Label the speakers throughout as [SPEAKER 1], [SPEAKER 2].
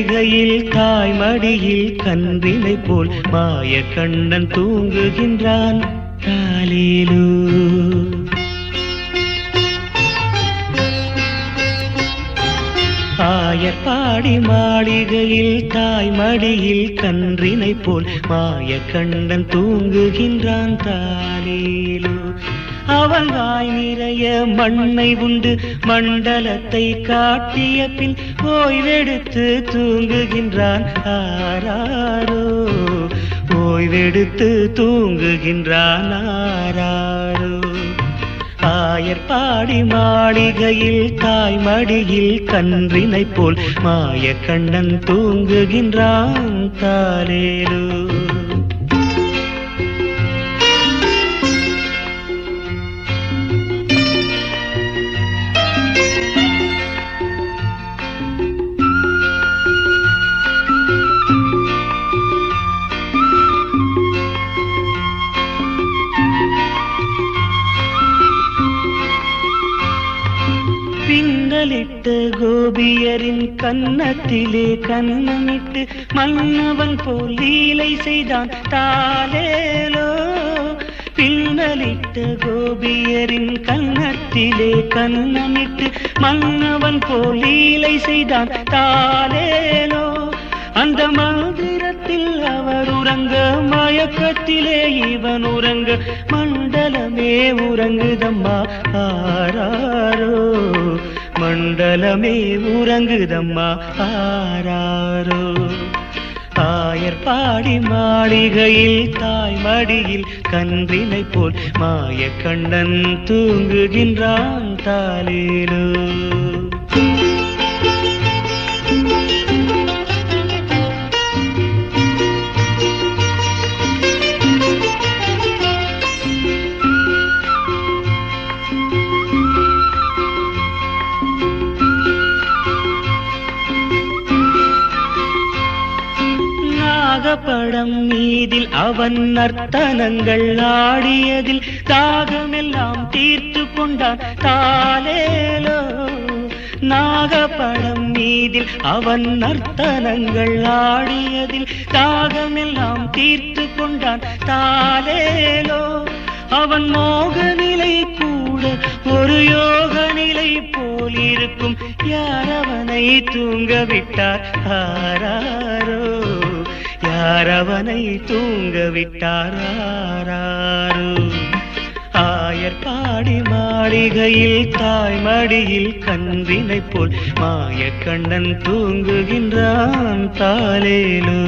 [SPEAKER 1] மாளிகையில் தாய்மடியில் கன்றினை போல் மாய கண்ணன் தூங்குகின்றான் தாலேலோ. ஆயர்பாடி மாளிகையில் தாய்மடியில் கன்றினை போல் மாய கண்ணன் தூங்குகின்றான் தாலேலோ. அவன் வாய் நிறைய மண்ணை உண்டு மண்டலத்தை காட்டிய பின் ஓய்வெடுத்து தூங்குகின்றான் ஆராரோ. ஓய்வெடுத்து தூங்குகின்றான் ஆராரோ. ஆயர்பாடி மாளிகையில் தாய்மடியில் கன்றினை போல் மாய கண்ணன் தூங்குகின்றான் தாலேலோ. பின்னலிட்டு கோபியரின் கன்னத்திலே கன்னமிட்டு மன்னவன் போல் லீலை செய்தான் தாலேலோ. பின்னலிட்டு கோபியரின் கன்னத்திலே கன்னமிட்டு மன்னவன் போல் லீலை செய்தான் தாலேலோ. அந்த மந்திரத்தில் அவர் உறங்க மயக்கத்திலே இவன் உறங்க மண்டலமே உறங்குதம்மா ஆராரோ. மண்டலமே உறங்குதம்மா ஆராரோ. ஆயர்பாடி மாளிகையில் தாய்மடியில் கன்றினை போல் மாய கண்ணன் தூங்குகின்றான் தாலேலோ. படம் மீதில் அவன் நர்த்தனங்கள் ஆடியதில் தாகமெல்லாம் தீர்த்து கொண்டான் தாலேலோ. நாகப்படம் மீதில் அவன் நர்த்தனங்கள் ஆடியதில் தாகமெல்லாம் தீர்த்து கொண்டான் தாலேலோ. அவன் மோக நிலை கூட ஒரு யோக நிலை போல் இருக்கும். யாரவனை தூங்க விட்டார் ஆராரோ. யாரவனை தூங்க விட்டார் ஆராரோ. ஆயர்பாடி மாளிகையில் தாய்மடியில் கன்றினை போல் மாய கண்ணன் தூங்குகின்றான் தாலேலோ.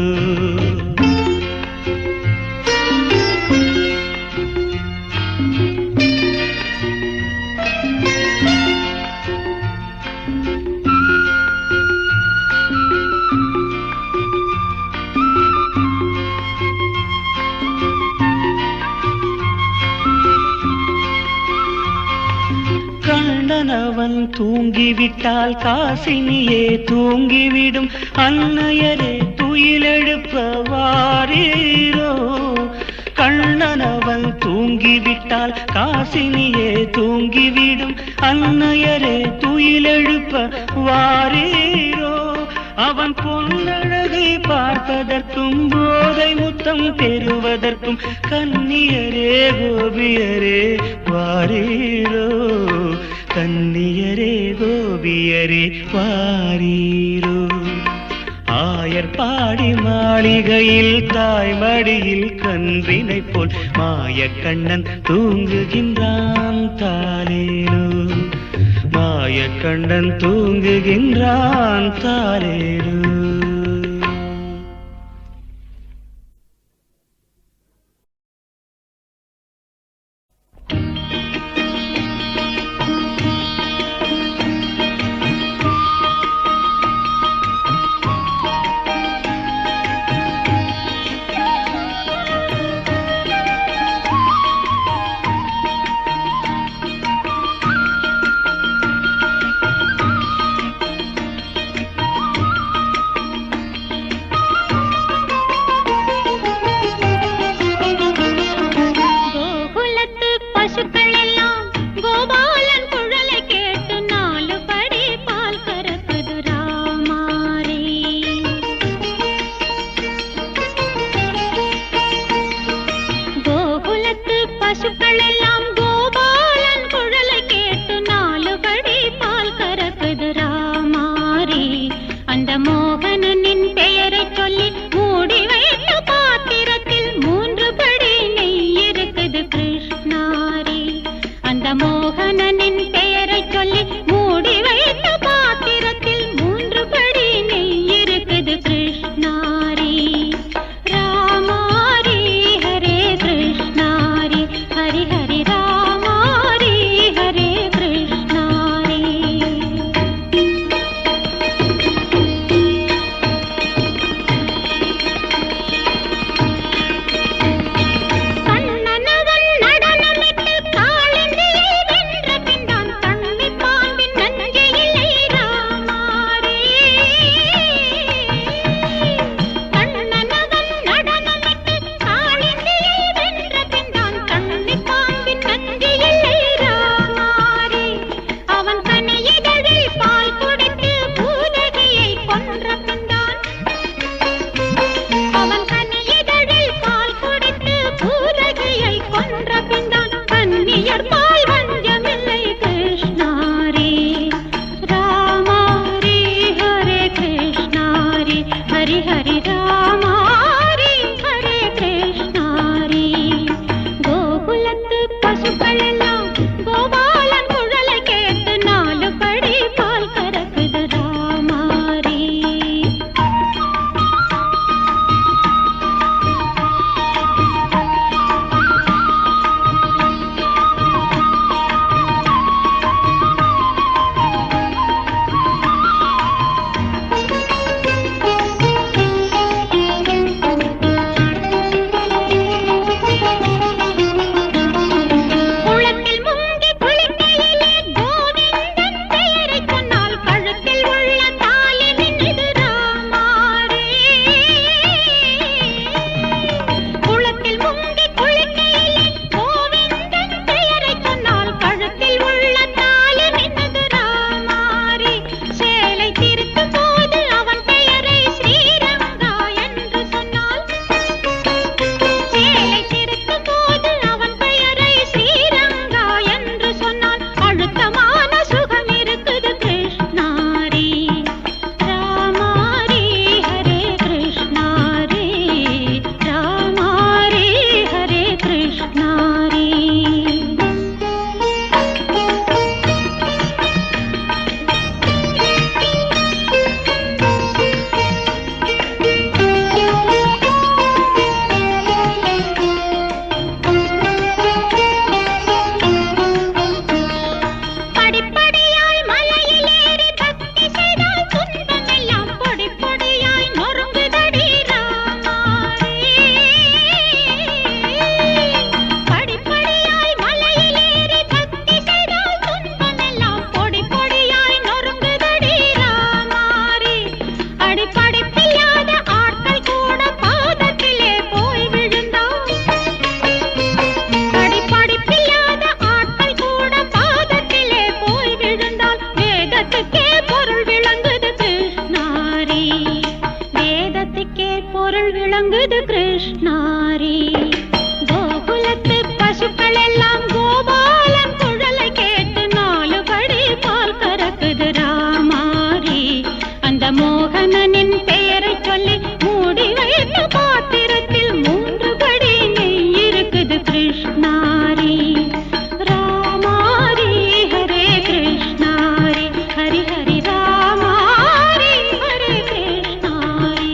[SPEAKER 1] கண்ணனவன் தூங்கிவிட்டால் காசினியே தூங்கிவிடும். அன்னையரே துயிலெழுப்ப வாரீரோ. கண்ணனவன் தூங்கிவிட்டால் காசினியே தூங்கிவிடும். அன்னையரே துயிலெழுப்ப வாரீரோ. அவன் பொன்னழகை பார்ப்பதற்கும் போதை முத்தம் பெறுவதற்கும் கன்னியரே கோபியரே வாரீரோ. கன்னியரே கோபியரே வாரீரோ. ஆயர்பாடி மாளிகையில் தாய்மடியில் கன்றினை போல் மாய கண்ணன் தூங்குகின்றான் தாலேலோ. மாய கண்ணன் தூங்குகின்றான் தாலேலோ.
[SPEAKER 2] கிருஷ்ணாரி. கோகுலத்து பசுக்கள் எல்லாம் கோபாலன் குழலை கேட்டு 4 படி பால் கறக்குது ராமாரி. அந்த மோகனனின் பெயரை சொல்லி மூடி வைத்த பாத்திரத்தில் 3 படி நெய் இருக்குது கிருஷ்ணாரி. ராமாரி ஹரே கிருஷ்ணாரி, ஹரி ஹரி ராமாரி ஹரே கிருஷ்ணாரி.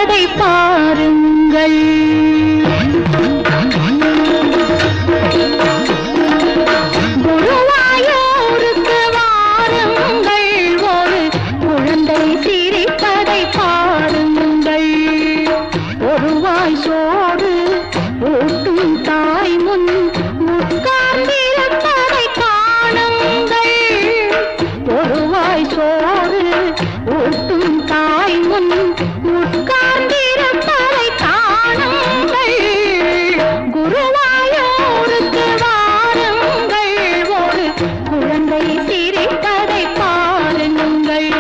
[SPEAKER 2] சிரிப்பதை பாருங்கள். குருவாயூருக்கு வாருங்கள், ஒரு குழந்தை சிரிப்பதை பாருங்கள். ஒருவாய் சோறு ஊட்டும் தாய் முன் உட்கார்ந்திருப்பதை காணுங்கள். ஒருவாய் சோறு ஊட்டும் தாய் முன் உட்கார்ந்திருப்பதை காணுங்கள். குருவாயூருக்கு வாருங்கள், ஒரு குழந்தை சிரிப்பதை பாருங்கள்.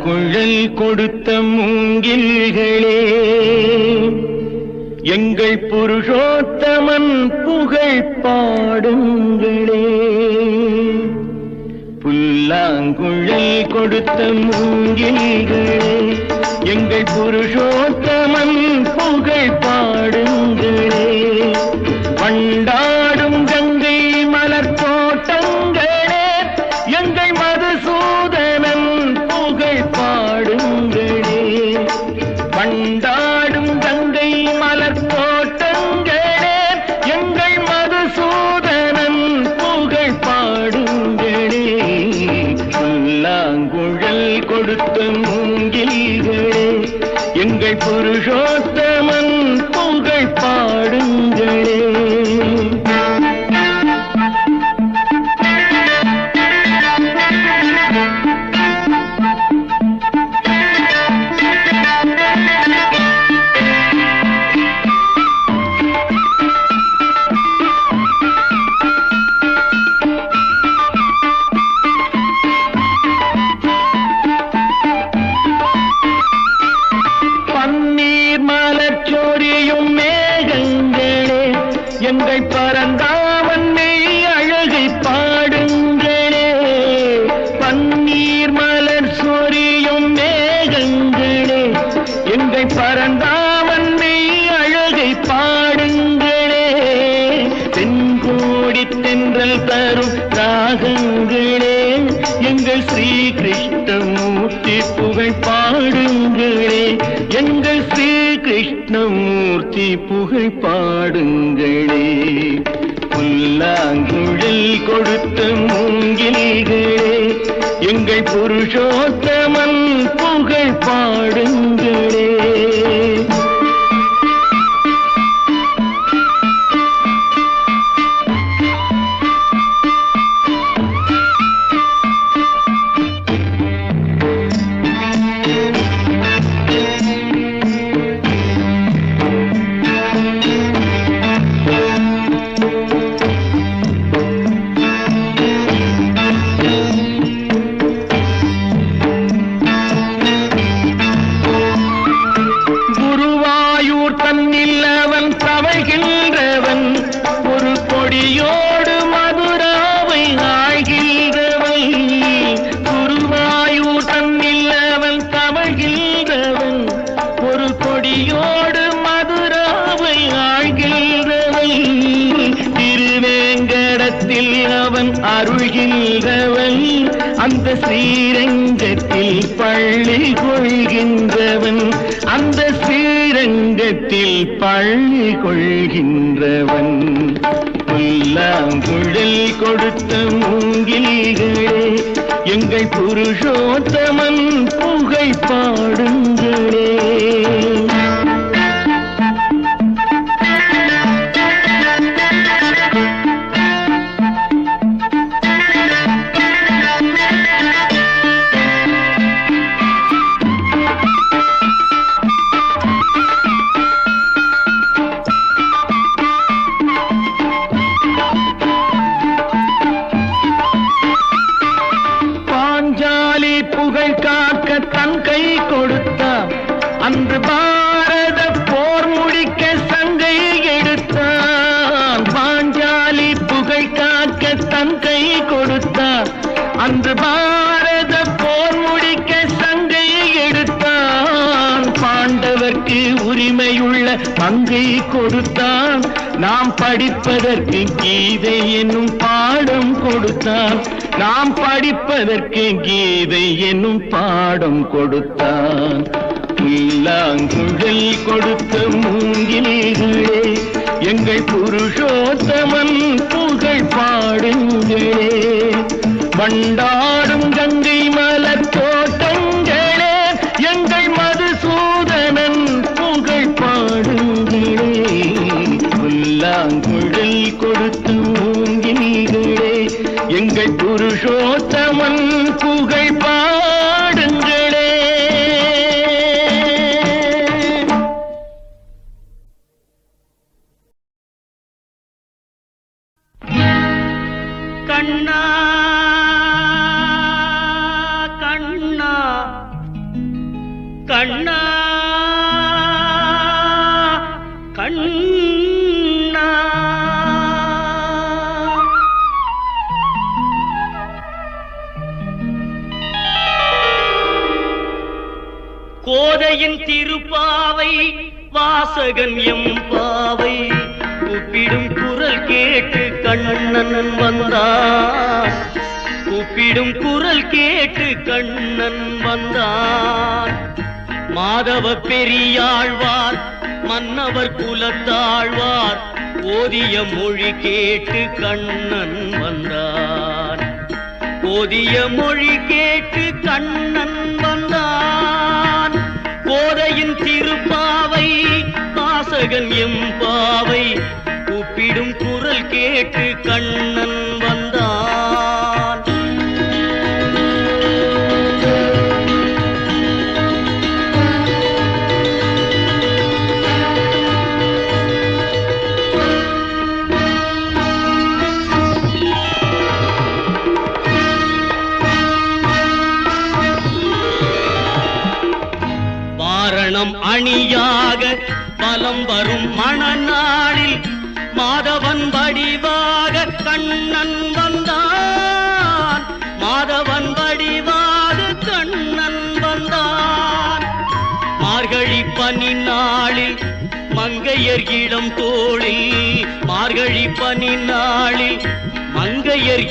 [SPEAKER 3] புல்லாங்குழல் கொடுத்த மூங்கில்களே, எங்கள் புருஷோத்தமன் புகழ் பாடுங்களே. புல்லாங்குழல் கொடுத்த மூங்கில்களே, எங்கள் புருஷோத்தமன் புகழ் பாடுங்களே. வண்டாடும் கங்கை மலர் தோட்டங்களே, எங்கள் மதுசூதனன் புகழ் பாடுங்களே. வண்டாடும் கங்கை மலர் தோட்டங்களே, எங்கள் மதுசூதனன் புகழ் பாடுங்களே. புல்லாங்குழல் கொடுத்த மூங்கில்களே, எங்கள் புருஷோத்தமன் புகழ் பாடுங்களே. எங்கள் பரந்தாமன் மெய் அழகை பாடுங்களே. பன்னீர் மலர் சொரியும் மேகங்களே, எங்கள் பரந்தாமன் மெய் அழகை பாடுங்களே. தென்கோடி தென்றல் தரும் ராகங்களே, எங்கள் ஸ்ரீ கிருஷ்ணமூர்த்தி புகழ் பாடுங்களே. எங்கள் ஸ்ரீ கிருஷ்ணமூர்த்தி புகழ் பாடுங்களே. புல்லாங்குழல் கொடுத்த மூங்கில்களே, எங்கள் புருஷோத்தமன் புகழ் பாடுங்களே. அவன் அருள்கின்றவன், அந்த ஸ்ரீரங்கத்தில் பள்ளி கொள்கின்றவன். அந்த ஸ்ரீரங்கத்தில் பள்ளி கொள்கின்றவன். புல்லாங்குழல் கொடுத்த மூங்கில்களே, எங்கள் புருஷோத்தமன் புகழ் பாடுங்களே. புகழ் காக்க தன் கை கொடுத்தான், அன்று பாரத போர் முடிக்க சங்கை எடுத்தான். பாஞ்சாலி புகழ் காக்க தன் கை கொடுத்தான், அன்று பாரத போர் முடிக்க சங்கை எடுத்தான். பாண்டவர்க்கு உரிமையுள்ள பங்கை கொடுத்தான், நாம் படிப்பதற்கு கீதை என்னும் பாடம் கொடுத்தான். நாம் படிப்பதற்கு கீதை என்னும் பாடம் கொடுத்தான். புல்லாங்குழல் கொடுத்த மூங்கில்களே, எங்கள் புருஷோத்தமன் புகழ் பாடுங்களே. வண்டாடும் கங்கை மலர் தோட்டங்களே, எங்கள் மதுசூதனன் புகழ் பாடுங்களே. புல்லாங்குழல் கொடுத்த மூங்கில்களே, எங்கள் புருஷோத்தமன் புகழ் பாடுங்களே.
[SPEAKER 1] கண்ணா கண்ணா கண்ணா. கோதையின் திருப்பாவை வாசகன் எம்பாவை கூப்பிடும் குரல் கேட்டு கண்ணன் வந்தான். கூப்பிடும் குரல் கேட்டு கண்ணன் வந்தான். மாதவ பெரியாழ்வார் மன்னவர் குலத்தாழ்வார் ஓதிய மொழி கேட்டு கண்ணன் வந்தான். ஓதிய மொழி கேட்டு கண்ணன் வந்தான். கோதையின் திருப்பாவை வாசகன் எம்பாவை கூப்பிடும் குரல் கேட்டு கண்ணன் வந்தான். வாரணம் அணியாக பலம் வரும் மணநாளில் மாதவன் வடிவாக கண்ணன் வந்தான். மாதவன் வடிவாக கண்ணன் வந்தான். மார்கழி பனி நாளில் மங்கையர் இளம் தோளில் மார்கழி பனி நாளில் மங்கையர்